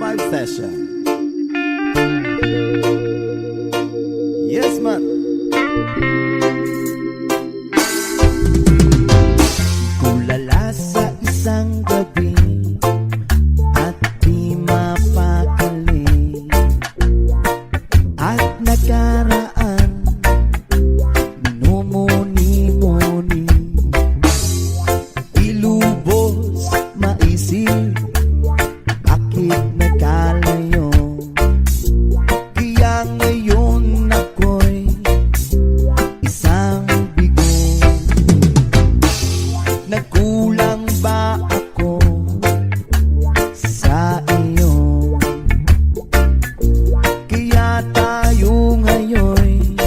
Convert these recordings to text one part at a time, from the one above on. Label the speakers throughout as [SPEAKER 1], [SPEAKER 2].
[SPEAKER 1] live session. Yes, man. Kulala sa isang gabi at di mapakali, at nakaraan minumuni-muni, ilubos maisip bakit nagkalayo. Kaya ngayon ako'y isang bigo. Nagkulang ba ako sa iyo? Kaya tayo ngayon'y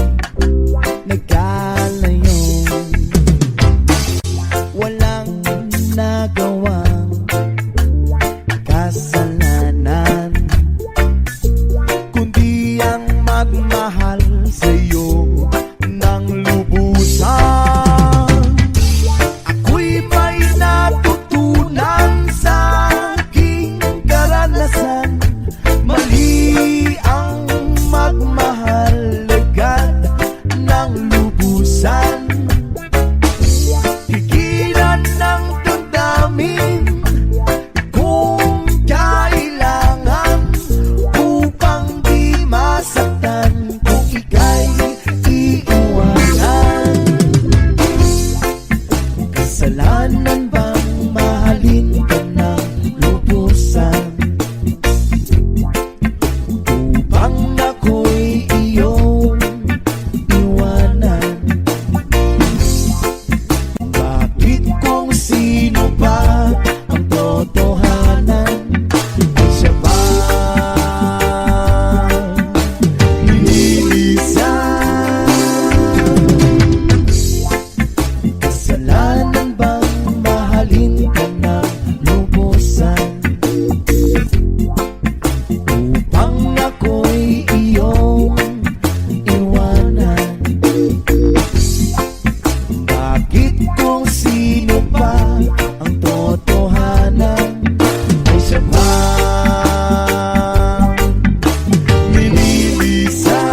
[SPEAKER 1] nagkalayo. Walang nagawang kasalanan, kundi ang magmahal sa'yo ng lubusan. Ako'y may natutunan sa aking karanasan. Mali ang magmahal agad ng lubusan. Pigilan ng damdamin kung kailangan, upang di masaktan kung ika'y iiwanan. Kasalanan bang mahalin ka ng lubusan, upang ako'y iyong iwanan? Bakit kung sino ba ang totohanan, ay siya ba nililisan? Kasalanan bang mahalin ka ng lubusan, upang ako'y iyong iwanan? Bakit kung sino ba ang totohanan, ay siya ba nililisan?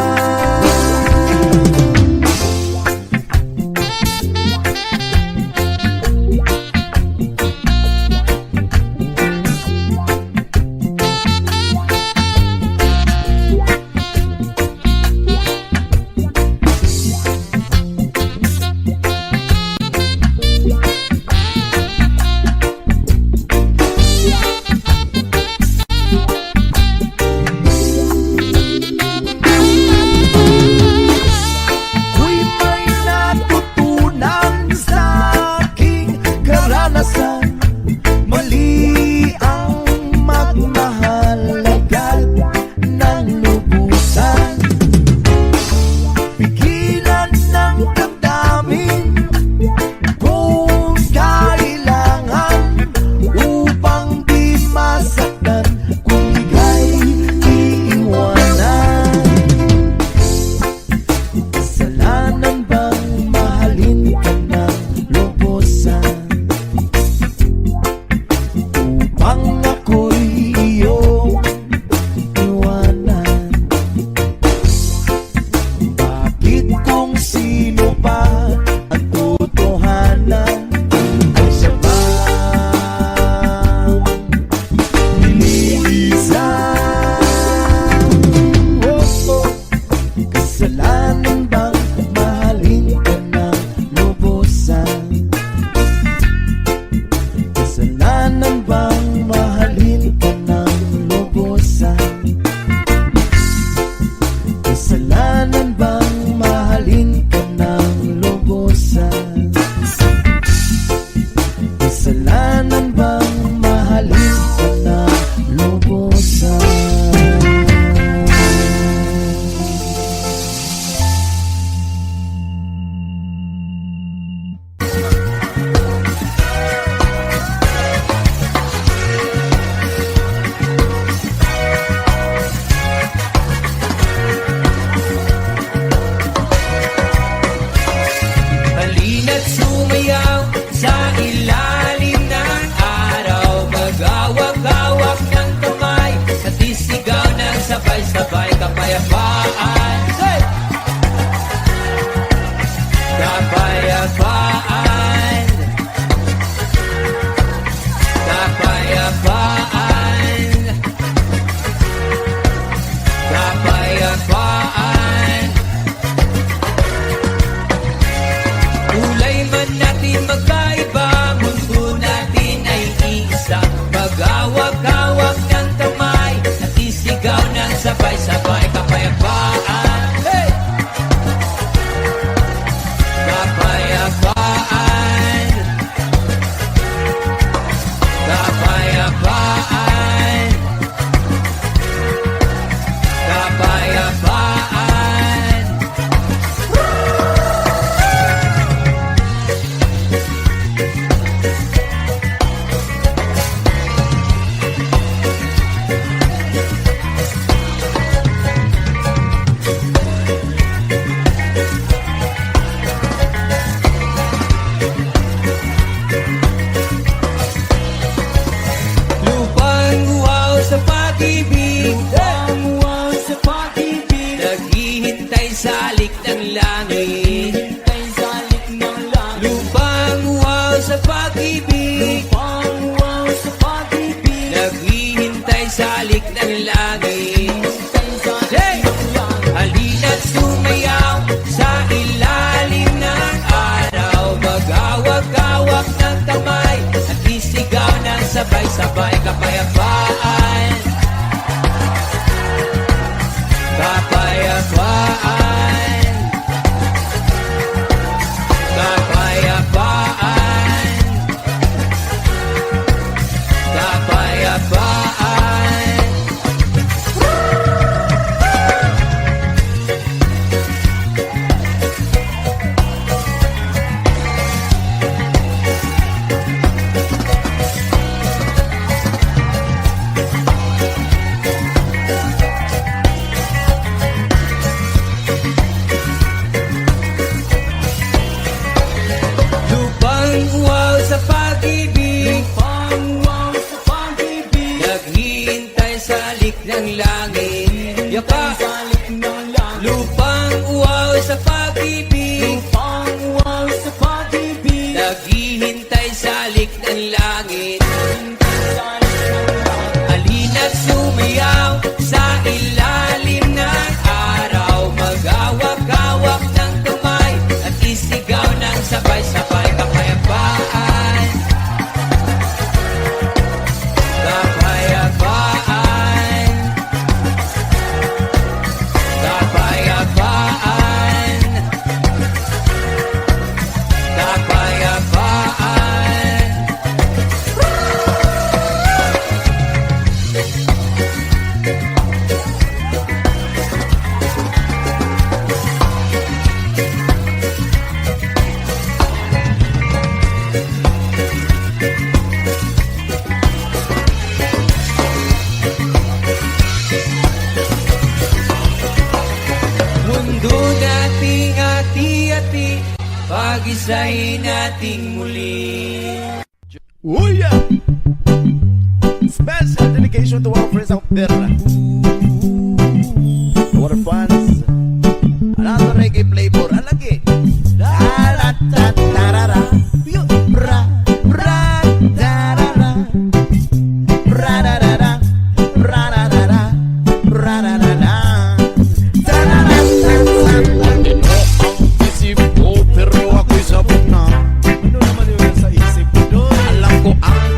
[SPEAKER 1] pag-ibig,
[SPEAKER 2] Lupang uwaw sa pag-ibig,
[SPEAKER 1] naghihintay sa alik ng langit.
[SPEAKER 2] hey!
[SPEAKER 1] Halina't sumayaw sa ilalim ng araw, magawag-awak ng kamay at isigaw ng sabay-sabay kapayapaan. Kapayapaan. Kapayapaan. Kapayapaan. Lupang uwaw sa pag-ibig,
[SPEAKER 2] Lupang uwaw sa pag-ibig,
[SPEAKER 1] naghihintay sa alik ng langit. Yaka,
[SPEAKER 2] salik ng langit.
[SPEAKER 1] lupang uwaw sa pag-ibig,
[SPEAKER 2] Lupang uwaw sa pag-ibig,
[SPEAKER 1] naghihintay sa alik ng langit.
[SPEAKER 2] salik ng langit.
[SPEAKER 1] Halina't sumayaw sa ilalim ng araw, magawak-awak ng kamay at isigaw ng sabay-sabay kapayapaan. Kapayapaan. Kapayapaan. Kapayapaan. Mundo nating hati-hati, pag-isahin nating muli.
[SPEAKER 3] Oh yeah! Special dedication to our friends out there. Our fans. Another reggae flavor. Alagi. Da-da-da-da-da-da. Ra, ra, da-da-da. Ra-da-da-da. Ra-da-da-da. Ra-da-da-da. Da-da-da-da-da. Ang isip ko pero ako'y sabog na. Ano naman yun sa isip ko doon? Alam ko ang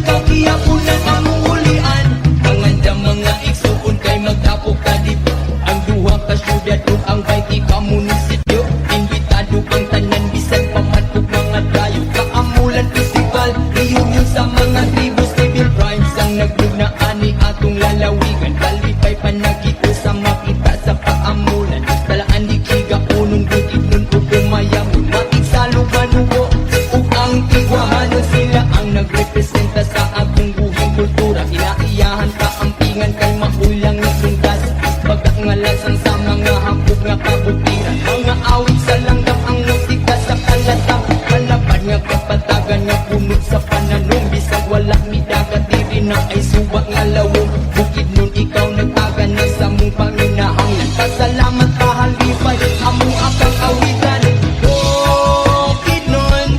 [SPEAKER 2] ikaw gihapon ang among ulian. Manganda mga igsuon kay magtapok ka di. Ang duha ka syudad ug ang 20 ka munisipyo. Imbitado ang tanan bisan pa man ug mga dayo. Kaamulan festival, reunion sa mga tribo. Civil crimes ang naglugna ani atong lalawigan. Kalipay panagito sa makita sa kaamulan. Talaan di kiga unong gutid nun ug umayamon. Matig sa lumanugo ug ang tigwahanon. Sila ang nagrepresenta sa akong buhing kultura. Inaiyahan ka ampingan kay maulang ni sundas. Pagkangalasang sa mga hapog nga kabutiran. Mga awit sa langgam ang musika sa kalatang. Kalapad nga kapatagan nga punog sa pananong. Bisag wala mi dagat diri na ay suwa nga lawong. Bukid nun ikaw nagtagan na sa mong panginahanglan. Pasalamat pahalipay among akang awitan. Bukid nun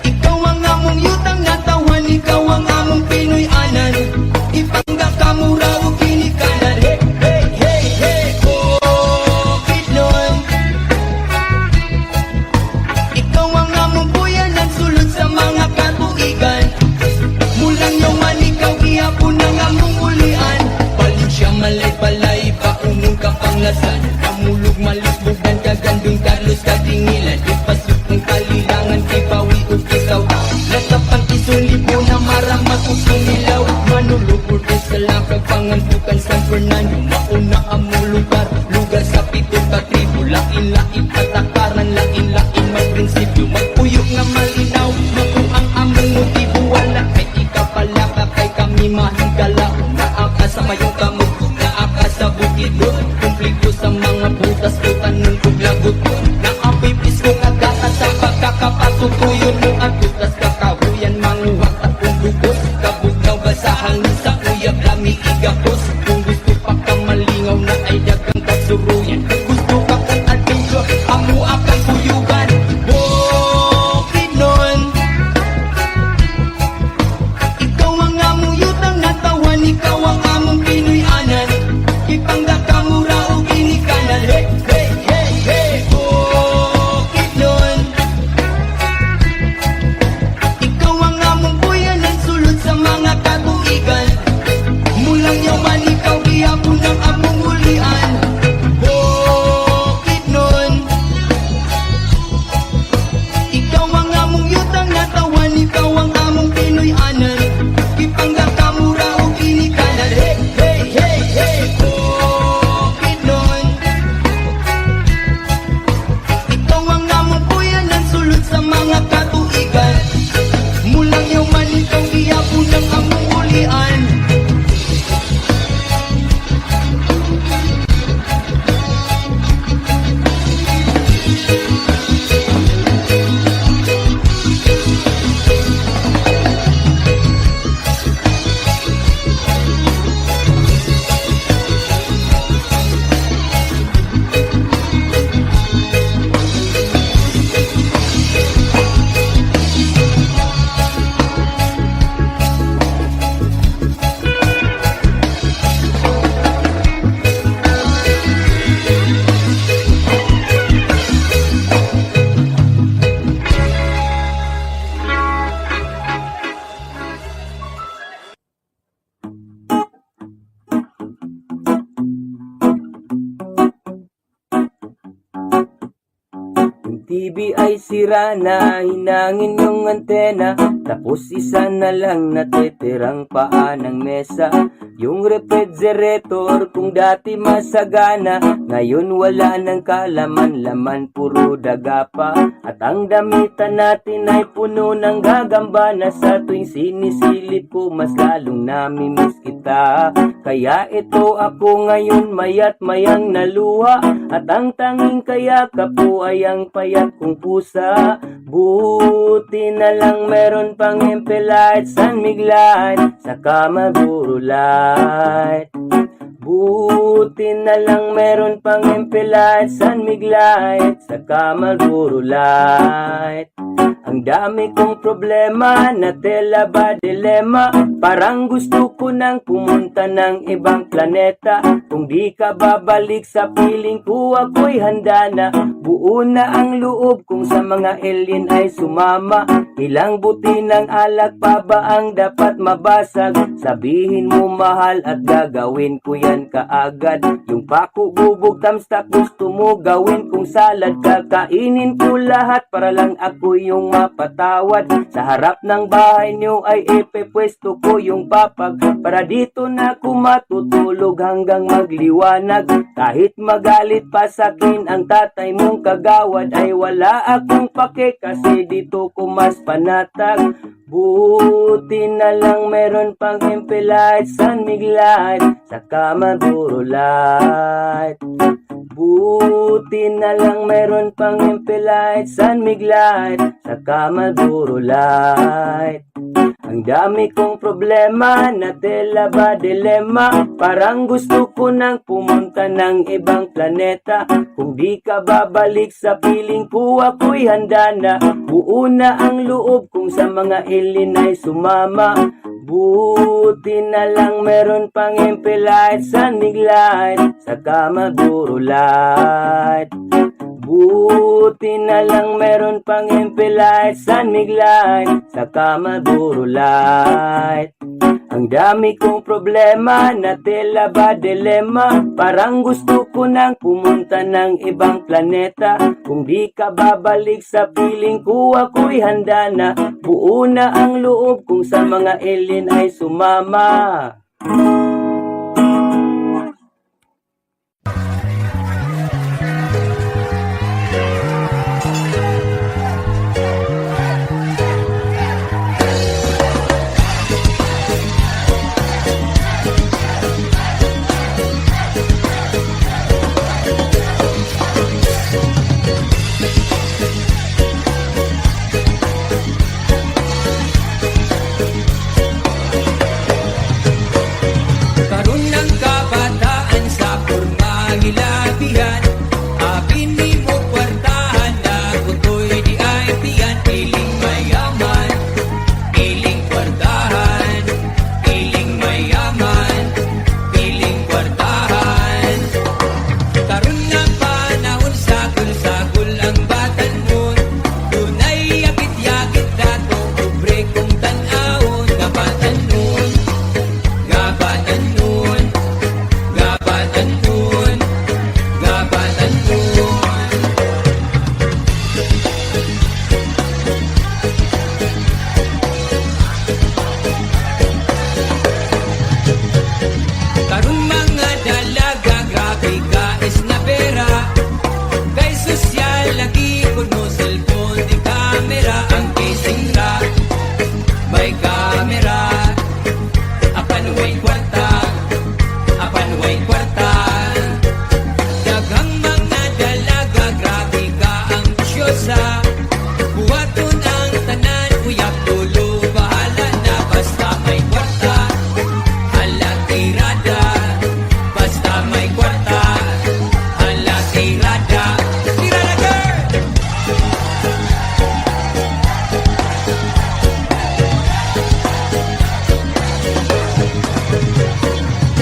[SPEAKER 2] ikaw ang among yutang natawan. Ikaw ang among Pinoy anan. Ipangga kamura o kinikanan. Hey, hey, hey, hey. Bukid nun ikaw ang among buyanan. Sulod sa mga katuigan. Mulang yaman ikaw gihapon ang among ulian. Balik siya malay balay paunong ka panglasan. Kamulog malisbugan kagandong Carlos katingilan. Ipasok ng kalilangan kay bawi o kisaw. Natapang isulibo na maramat o sumilaw. Manulog urdes sa lakag pangantukan San Fernando. Mauna ang mong lugar, lugar sa pito ka tribo. Lain-lain patakaran, lain-lain may prinsipyo. Magpuyok nga malinaw, makuang among motibo. Wala kay ikapala ka kay kami mahigala. Naaka sa mayong kamot, naaka sa bukido. Kumpliko sa mga butas ko tanong kong lagot. Naapipis ko nga gata sa pagkakapatutuyon mo. At butas kakahuyan, manguhak at kung bugos. Kabugnaw ba sa hangin sa uyab lami igapos. Kung gusto pa ka malingaw na ay dagang kasuruyan. Kung gusto ka kong adventure, amo akang kuyugan. Bukid nun ikaw ang among yutang natawan. Ikaw ang among Pinoy anan. Ipangga kamura o ginikanan. Hey, hey, hey, hey. Bukid nun ikaw ang among buyanan. Sulod sa mga katuigan. Mulang yaman ikaw gihapon ang among ulian. Bukid nun ikaw ang among yutang natawan. Ikaw ang among Pinoy anan. Ipangga kamura o ginikanan. Hey, hey, hey, hey. Bukid nun ikaw ang among buyanan. Sulod sa mga katuigan. Mulang yaman ikaw gihapon ang among ulian.
[SPEAKER 4] TV ay sira na, hinangin yung antena. Tapos isa na lang natitirang paa ng mesa. Yung refrigerator kung dati masagana, ngayon wala ng kalaman-laman, puro daga pa. At ang damitan natin ay puno ng gagambana. Sa tuwing sinisilip ko mas lalong namimiss kita. Kaya ito ako ngayon mayat mayang naluha. At ang tanging kayakap ko ay ang payat kong pusa. Buti na lang meron pang Empelite, San Miguelite, saka Marlboro Light. Buti na lang meron pang Empelite, San Miguelite, saka Marlboro Light. Ang dami kong problema, na tela ba dilema? Parang gusto ko nang pumunta ng ibang planeta. Kung di ka babalik sa piling ko, ako'y handa na. Buo na ang loob kung sa mga alien ay sumama. Ilang buti ng alak pa ba ang dapat mabasag? Sabihin mo mahal at gagawin ko yan kaagad. Yung pako, bubog, tamstak gusto mo gawin kong salad. Kakainin ko lahat para lang ako yung mapatawad. Sa harap ng bahay nyo ay epepwesto ko yung papag, para dito na ako matutulog hanggang magliwanag. Kahit magalit pa sakin ang tatay mong kagawad, ay wala akong pake kasi dito ko mas panatag. Buti na lang meron pang MP Light, San Mig Light, saka Maduro Light. Buti na lang meron pang MP Light, San Mig Light, saka Maduro Light. Ang dami kong problema, na tela ba dilema? Parang gusto ko nang pumunta ng ibang planeta. Kung di ka babalik sa piling ko, ako'y handa na. Buo na ang loob kung sa mga alien ay sumama. Buti na lang meron pang MP Light, San Mig Light, saka Maduro Light. Buti na lang meron pang MP Light, San Mig Light, saka Maduro Light. Ang dami kong problema, na tela ba dilema? Parang gusto ko nang pumunta ng ibang planeta. Kung di ka babalik sa piling ko, ako'y handa na. Buo na ang loob kung sa mga alien ay sumama.
[SPEAKER 2] Karon ng kabataan sa pormahilabihan, apin ni mo kwartahan na kutoy di ay tiyan. Piling mayaman, piling kwartahan, piling mayaman, piling kwartahan. Karon ng panahon, sagol-sagol ang batanon. Dunay yakit-yakit dato, pobre kong tan-awon. Gabatan nun, gabatan nun, gabatan nun, gabatan nun. Karon mga dalaga, grabe kais na pera. Kay sosyal lagi kuno cellphone di kamera. Ang casing ra may kamera. Apan way kwarta, apan way kwarta. Daghang mga dalaga, grabe ka ang syosa. Buhaton ang tanan, uyak tulo, bahala na basta may kwarta. Hala tirada, basta may kwarta. Hala tirada, tirada girl!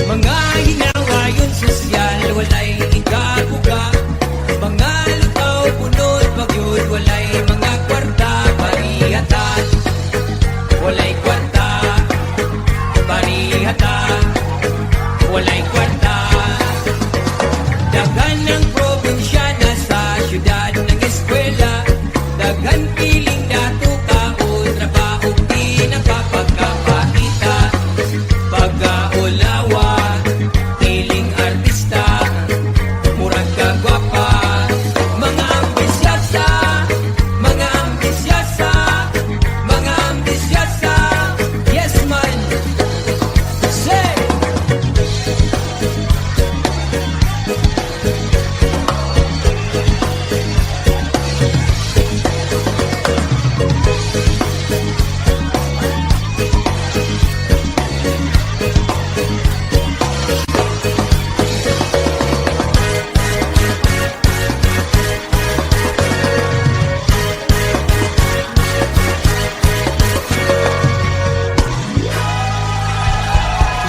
[SPEAKER 2] Mga hinawayon sosyal, walay ikabuga. Mga lutaw, punod, pagyod, walay mga kwarta. Barihatan, walay kwarta. Barihatan, walay kwarta. Daghan ng probinsya na sa syudad ng eskwela. Daghan piling dato kaon, trabaho di nakapagkapakita. Pagkaulawa, piling artista, murag kagwapa. Mga ambisyasa, mga ambisyasa, mga ambisyasa. Yes man, say!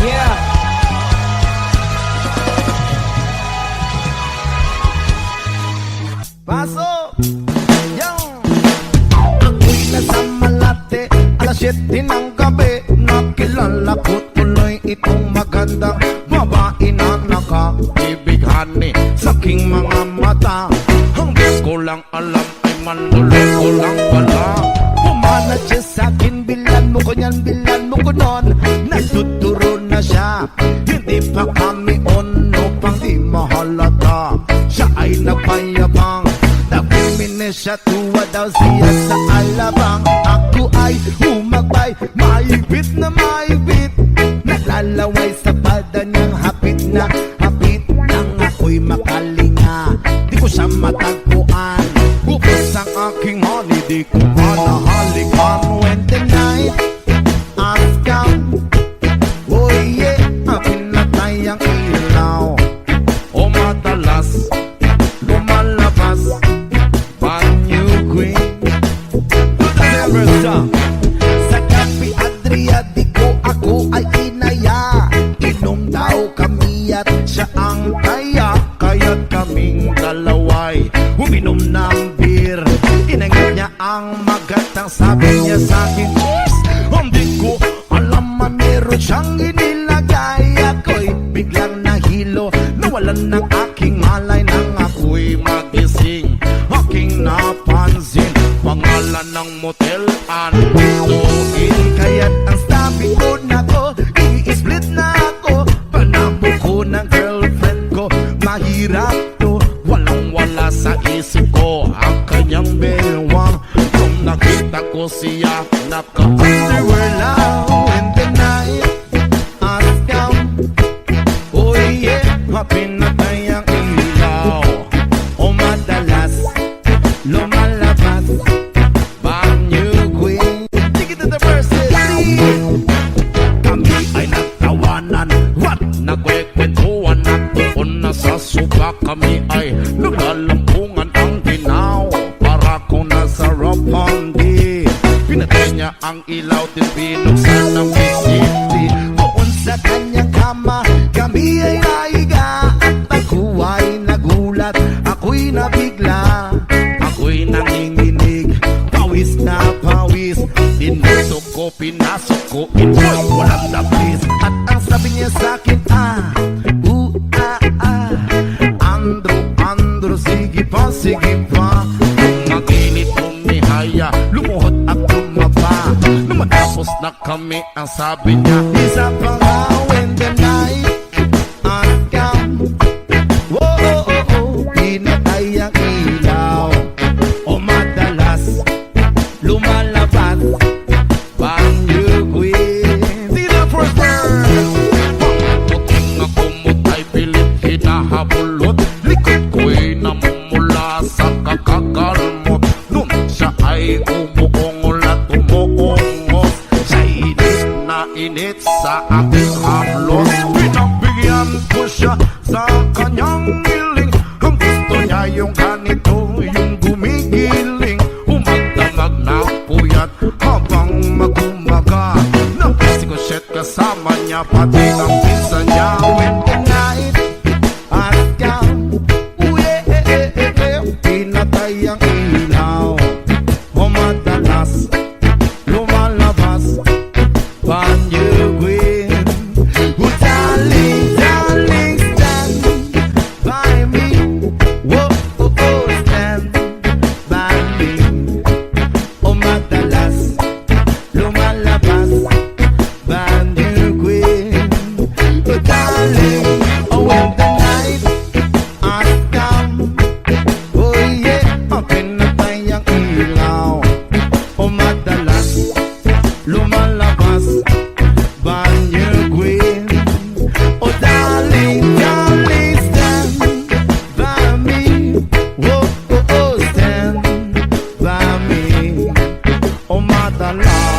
[SPEAKER 2] Yeah!
[SPEAKER 3] Paso! Yo! Ako'y nasa 7 ng gabi, nakilala ko tuloy itong magandang babae na nakaibighani sa aking mga mata. Ang di ko lang alam ay manlulok ko lang pala. Pumanat siya sa akin, bilan mo ko yan, bilan mo ko nun. Nagtuturo na siya, hindi pa kami ono pang di mahalata. Siya ay nagpayabang, nagpiminis siya, tuwa daw siya sa alabang. Ako ay humagbay, maibit na maibit, naglalaway sa pada niyang hapit na hapit. Nang ako'y makalinga, di ko siya matagpuan. Bukos ang aking money, di ko manahalikan. When the night has come, oh yeah, pinatay ang ilaw. O madalas lumalabas banyo queen. Never stop. Sa Cafe Adria, di ko ako ay inaya. Inom daw kami at siya ang taya, kaya't kaming dalaway uminom ng beer. Inangat niya ang magatang, sabi niya sa akin, cheers! Hindi ko alam man meron siyang inilagay. Ako'y biglang nahilo, nawalan ng aking malay. Nang ako'y magising, aking napansin pangalan ng motel, Antuin. Kaya't ang sabi ko na ko, i-split na ako. Panabo ko ng girlfriend ko, mahirap to, walang wala sa isip ko ang kanyang bewang. Nung nakita ko siya, naka-underwear lang. When the night has come, oh yeah, pinatay ang ilaw. O madalas lumalabas banyo queen. Take it to the verses, please. Kami ay nagtawanan, what? Nagkwekwentuhan at doon na sa suka. Kami ay naglalampungan ang ginaw, para kung nasa Ropandi. Pinatay niya ang ilaw, din binuksan ng bisiti. Doon sa kanyang kama, kami ay naiga. At ako ay nagulat, ako'y nabigla, ako'y nanginginig, pawis na pawis. Pinasok pinasok ko, inboy, walang lapis. At ang sabi niya sa'kin, Andrew, sige pa. Kung mag-init umihaya, lumuhot at tumaba. Nung matapos na kami, ang sabi niya, isa pa nga. When the night has come, pinatay ang ilaw. O madalas lumalabas banyo queen. Di na first verse. Pangputing na kumutay, pilit hinahabulot. Likod ko'y namumula sa kakagalmot. Nun siya ay umuungol at umuungos. Siya init sa aking haplos. Pinagbigyan ko siya sa kanyang hiling. Ang gusto niya yung ganito, yung gumigiling. Umagdamag na puyat habang magumaga. Napasikosyet kasama niya, pati ang pinsan niya. When the night has come, pinatay ang ilaw. O madalas lumalabas banyo queen. Oh darling, stand by me. Stand by me. O madalas lumalabas banyo queen. Oh darling, when the night has come, oh yeah, pinatay ang ilaw. O madalas lumalabas banyo queen. Oh darling, stand by me. Stand by me. O madalas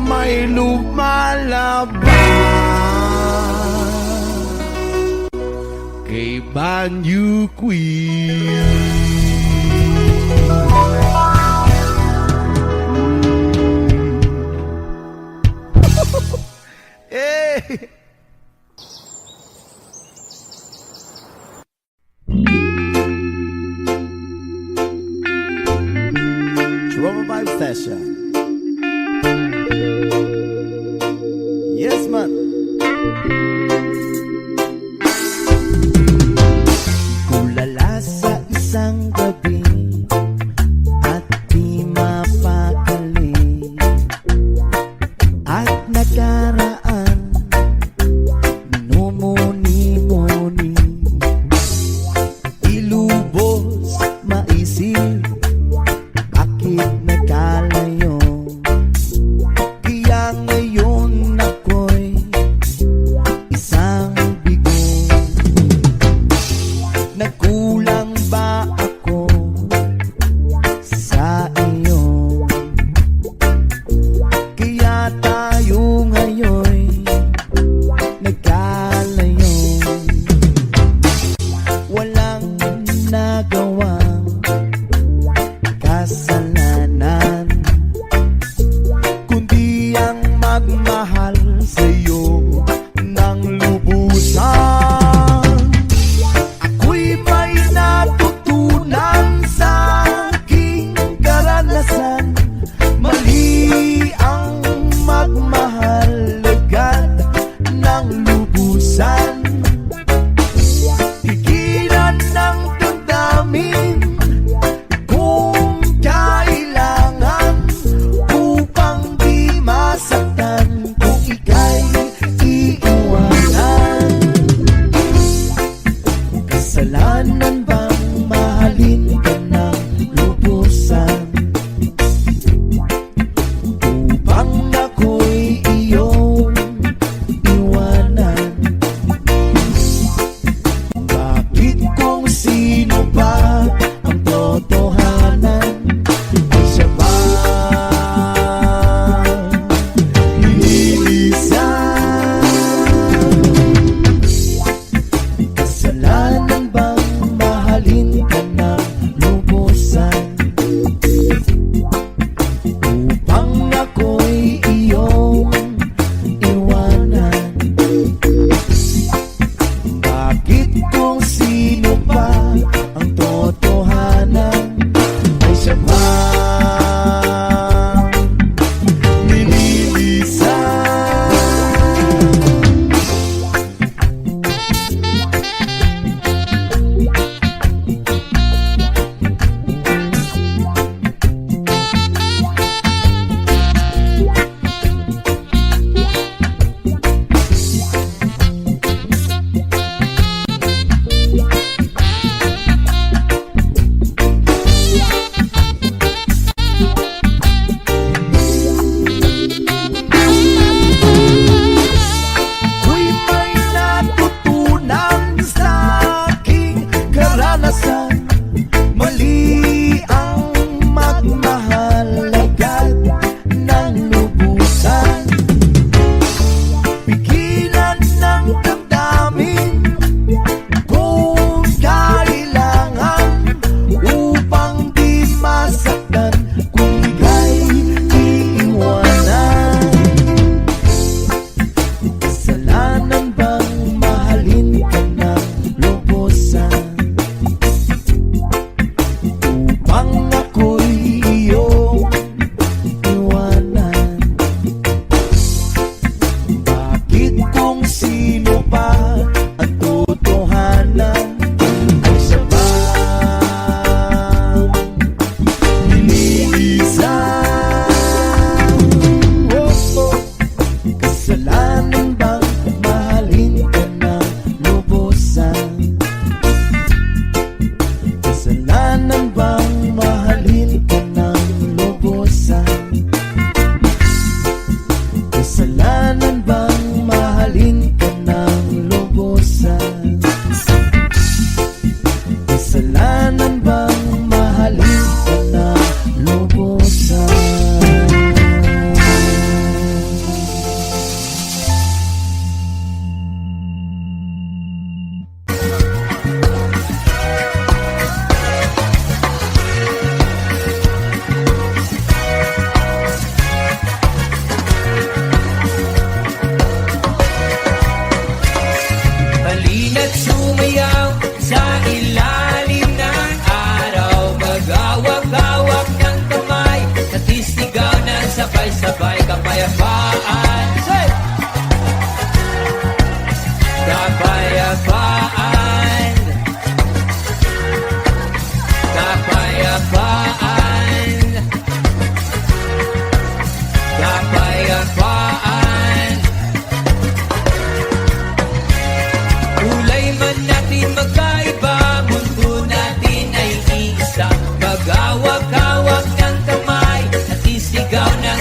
[SPEAKER 3] may lumalabas kay banyo queen. Hey! Roma Vibes
[SPEAKER 1] Station. Yes, man. Kulala sa isang gabi at di mapakali, at nakaraan minumuni-muni, ilubos maisip bakit nagkalayo. Kaya ngayon ako'y isang bigo. Nagkulang ba ako sa iyo? Kaya tayo ngayon'y nagkalayo. Walang nagawang kasalanan, kundi ang magmahal sa'yo ng lubusan. Ako'y may natutunan sa aking karanasan. Mali ang magmahal agad ng lubusan. Pigilan ng damdamin kung kailangan, upang di masaktan kung ika'y iiwanan. Kasalanan bang mahalin ka ng lubusan, upang ako'y iyong iwanan? Bakit kung sino ba ang totohanan ay siya ba nililisan? Kasalanan bang mahalin ka ng lubusan, upang ako'y iyong iwanan? Bakit kung sino ba ang totohanan ay siya ba nililisan? Ako'y may natutunan sa aking karanasan. Mali ang magmahal agad ng lubusan. Pigilan ng damdamin kung kailangan, upang di masaktan kung ika'y iiwanan. Kasalanan bang mahalin ka ng lubusan, upang ako'y iyong iwanan? Bakit kung sino ba ang totohanan ay siya ba nililisan? Kasalanan bang mahalin ka ng lubusan, kasalanan bang mahalin ka ng lubusan, kasalanan bang mahalin ka ng lubusan, kasalanan bang mahalin ka ng lubusan?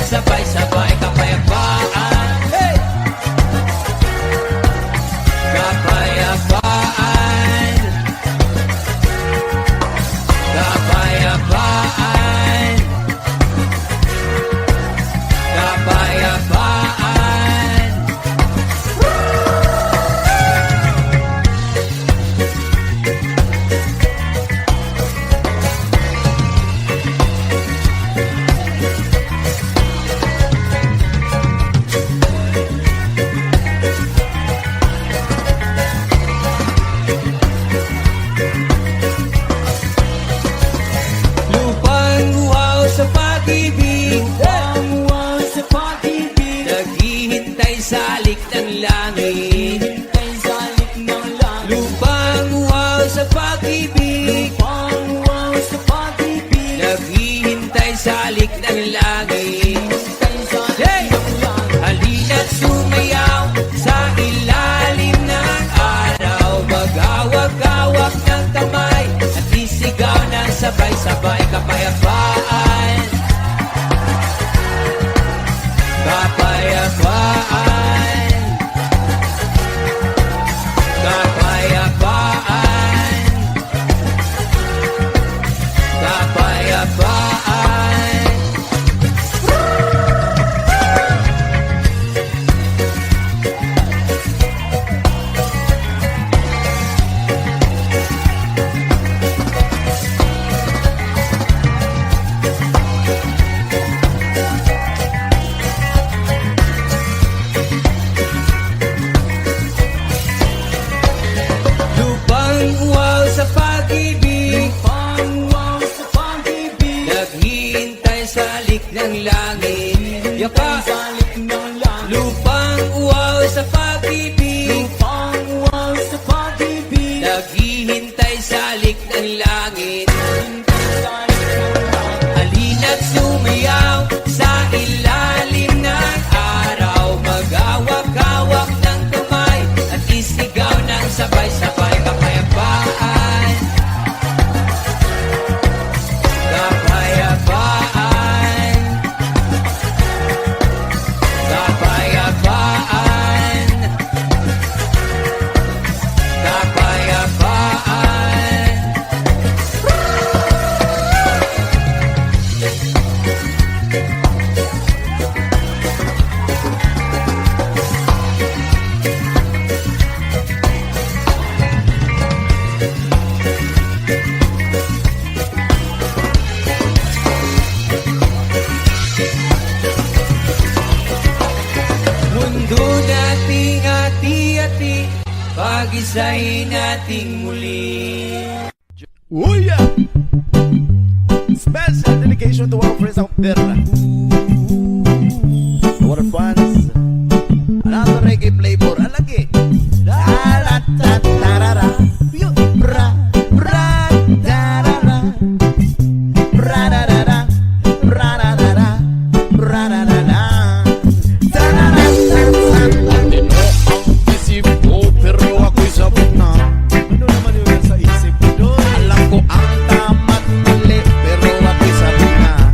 [SPEAKER 2] sabay-sabay kapayapaan. Hey! Kapayapaan. Kapayapaan. Kapayapaan. Lupang wow sa pag-ibig, lupang wow sa pag-ibig, naghihintay sa alik ng langit, naghihintay sa alik ng langit. Lupang wow sa pag-ibig, lupang wow sa pag-ibig, naghihintay sa alik ng langit, naghihintay sa alik ng langit. Halina't sumayaw sa ilalim ng araw, maghawak-hawak ng kamay at isigaw ng sabay-sabay kapayapaan. Kapayapaan. Kapayapaan. Kapayapaan. Lupang wow sa pag-ibig, lupang wow sa pag-ibig, naghihintay sa alik ng langit. Yaka! Lupang wow sa pag-ibig, lupang wow sa pag-ibig, naghihintay sa alik ng langit. Halina't sumayaw sa ilalim ng araw, maghawak-hawak ng kamay at isigaw ng sabay-sabay kapayapaan. Kapayapaan. Kapayapaan. Kapayapaan. Mundo nating hati-hati, pag-isahin nating muli.
[SPEAKER 3] Oh yeah! Special dedication to our friends out there. Our fans. Another reggae flavor. Alagi. Da-da-da-da-da-da. Bra, bra, da-da-da. Bra-da-da-da. Bra-da-da-da. Bra-da-da-da. Da-da-da-da-da. Ang isip ko, pero ako'y sabot na. Ano naman yun sa isip ko doon? Alam ko ang tama't mali, pero ako'y sabot na.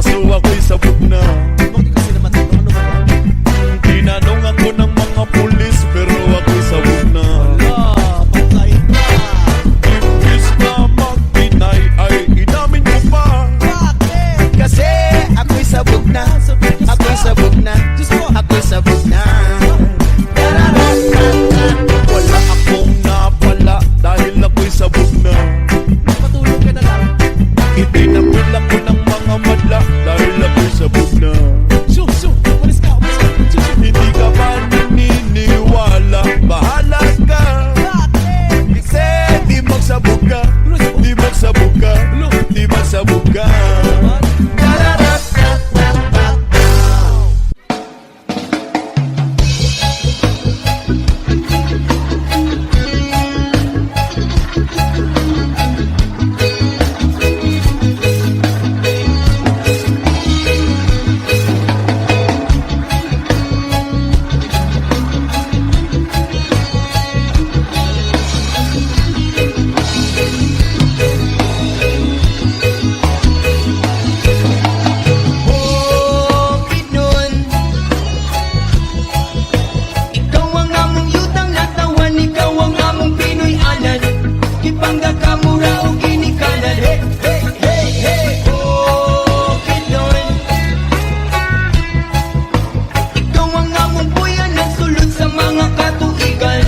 [SPEAKER 3] kaso ako'y sabog na. Tinanong ako ng mga pulis pero ako'y sabog na. Imbis na mag-deny ay inamin ko pa.
[SPEAKER 1] Kasi ako'y sabog na. Ako'y sabog na. Ako'y sabog na.
[SPEAKER 3] Wala akong napala dahil ako'y sabog na.
[SPEAKER 1] Patulog ka na lang.
[SPEAKER 3] Itinapil ako ng mga madla dahil ako'y sabog na.
[SPEAKER 1] Umalis ka.
[SPEAKER 3] Hindi ka ba naniniwala? Bahala ka. Kasi di magsabog ka. Di magsabog ka. Di magsabog ka.
[SPEAKER 2] Bakit nun? Ikaw ang among yutang natawan, ikaw ang among Pinoy anan. Ipangga ka mura o ginikanan. Hey, hey, hey, hey. Bakit nun? Ikaw ang among buyan, nagsulod sa mga katuigan.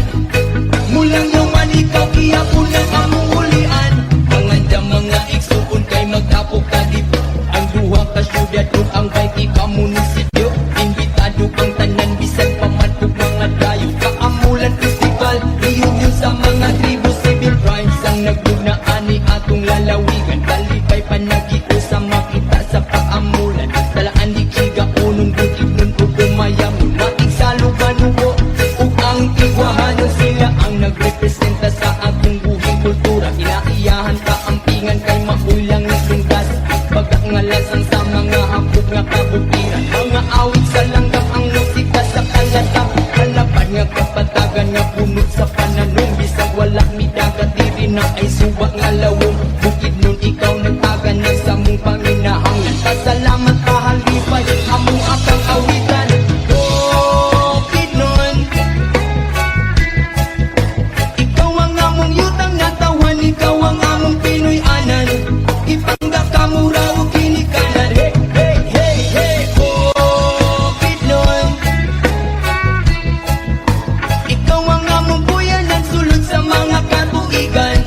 [SPEAKER 2] Mulang yaman ikaw, iyapon ang among ulian. Manganda mga igsuon kay magtapok kalipo. Ang duha ka syudad ug ang 20 ka munisipyo. Imbitado ang tanan bisan pa man ug mga dayo. Kaamulan festival, reunion sa mga tribo. Civil crimes ang nagbugna ani atong lalawigan. Kalipay panagito sa makita sa paamulan. Talaan di kiga unong bukid nun ug umayamon. Matig sa luganubo ug ang igwahanon, sila ang nagrepresenta sa atong buhing kultura. Inaiyahan kaampingan kay maulang nisunggas. Pagkangalasang sa mga hapog nga kabutiran. Mga awit sa langgam ang musika sa kalatap. Kalapad nga kapatagan nga punot sa pananong. Bisag wala mi dagat diri na ay suba nga lawom. Bukid nun ikaw nagtagan na sa mong panginahangan. Pasalamat pahalipay among akang awitan. Bukid nun, ikaw ang among yutang natawan, ikaw ang among Pinoy anan. Ipangga ka mura o ginikanan. Hey, hey, hey, hey. Bukid nun, ikaw ang among buyan, nagsulod sa mga katuigan.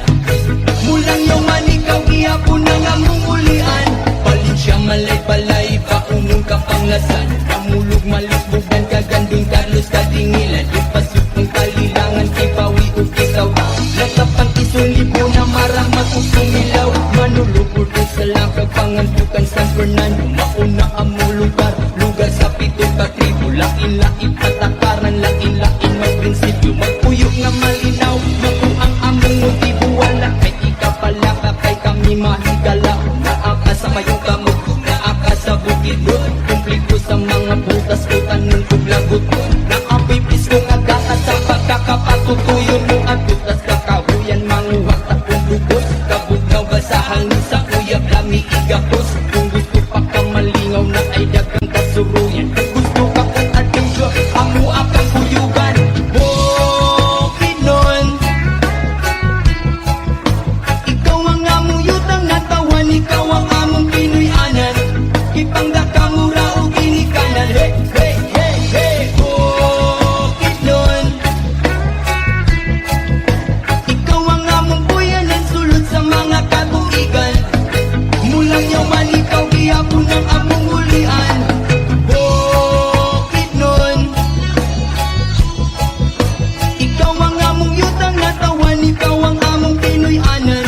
[SPEAKER 2] Mulang yaman ikaw, iyapon ang among ulian. Palinsya malay-balay, paunong kapanglasan. Kamulog malisbugan, kagandong Carlos katingilan. Ipasok ng kalilangan, kipawi o kisaw. Nakapang isulibo na maramat o sumilaw. Manulugod o sa langkag, pangantukan San Fernando. Mauna ang lugar, lugar sa pitong katribo. Lain-lain patakaran, lain-lain magprinsipyo. Magpuyok nga malinaw, makuang among motibo. Wala kay ikapala ka, kay kami mahigala. Naaka sa mayong kamot, naaka sa bukid doon. Kumpliko sa mga butas ko, tanong kong lagot ko. Naapipis ko nga gata sa pagkakapatutuyon mo. At butas kakahuyan, manguhak takong bugos. Kabugnaw basahan sa uyab, lami igapos. Kung gusto pa ka malingaw na ay dagang kasuruyan. Gusto ka kong adventure, amo akang kuyugan. Bukid nun, ikaw ang among yutang natawan, ikaw ang among Pinoy anan. Ipangga ka mura o ginikanan. Hey, hey, hey, hey. Bukid nun, ikaw ang among buyan, nagsulod sa mga katuigan. Mulang yaman ikaw, iyapon ang among ulian. Bukid nun, ikaw ang among yutang natawan, ikaw ang among Pinoy anan.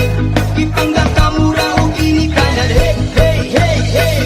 [SPEAKER 2] Ipangga ka mura o ginikanan. Hey, hey, hey, hey.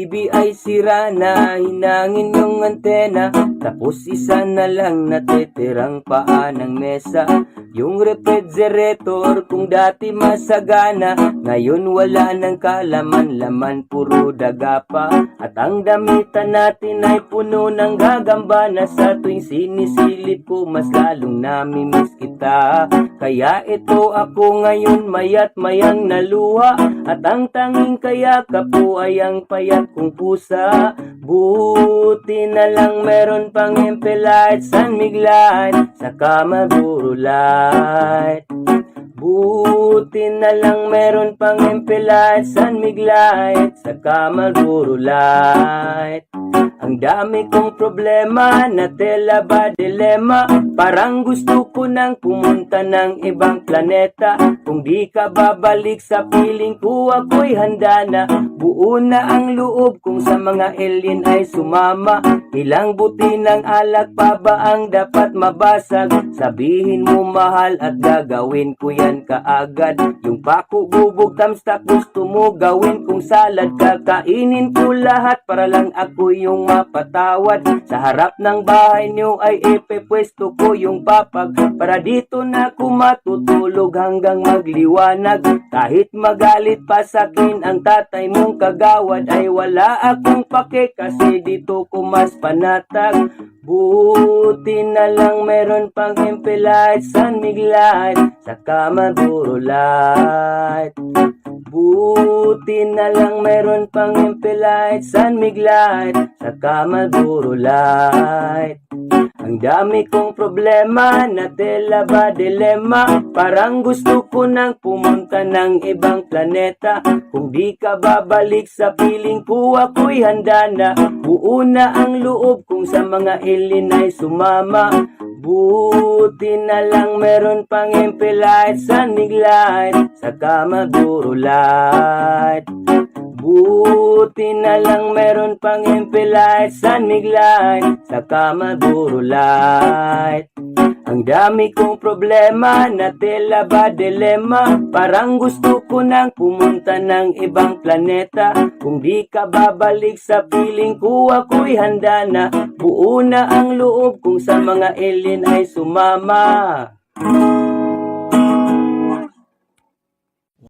[SPEAKER 4] TV ay sira na, hinangin yung antena, tapos isa na lang natitirang paa ng mesa. Yung refrigerator kung dati masagana, ngayon wala ng kalaman-laman, puro daga pa. At ang damitan natin ay puno ng gagamba, na sa tuwing sinisilip ko mas lalong namimiss kita. Kaya ito ako ngayon mayat mayang naluha, at ang tanging kayakap ko ay ang payat kong pusa. Buti na lang meron pang Impelite, San Miguelite, saka Marlboro Light. Buti na lang meron pang Impelite, San Miguelite, saka Marlboro Light. Ang dami kong problema, na tela ba dilema, parang gusto ko nang pumunta ng ibang planeta. Kung di ka babalik sa piling ko, ako'y handa na. Buo na ang loob kung sa mga alien ay sumama. Ilang buti ng alak pa ba ang dapat mabasag? Sabihin mo mahal at gagawin ko yan kaagad. Yung pako bubog tamstak gusto mo gawin kong salad, kakainin ko lahat para lang ako yung mapatawad. Sa harap ng bahay niyo ay ipepwesto ko yung papag, para dito na ako matutulog hanggang magliwanag. Kahit magalit pa sakin ang tatay mong kagawad, ay wala akong pake kasi dito ko mas panatag. Buti na lang meron pang Impelite, San Miguelite, saka Marlboro Light. Buti na lang meron pang Impelite, San Miguelite, saka Marlboro Light. Ang dami kong problema, na tela ba dilema, parang gusto ko nang pumunta ng ibang planeta. Kung di ka babalik sa piling ko, ako'y handa na. Buo na ang loob kung sa mga alien ay sumama. Buti na lang meron pang Impelite, San Miguelite, saka Marlboro Light. Buti na lang meron pang Impelite, San Miguelite, saka Marlboro Light. Ang dami kong problema, na tela ba dilema, parang gusto ko nang pumunta ng ibang planeta. Kung di ka babalik sa piling ko, ako'y handa na. Buo na ang loob kung sa mga alien ay sumama.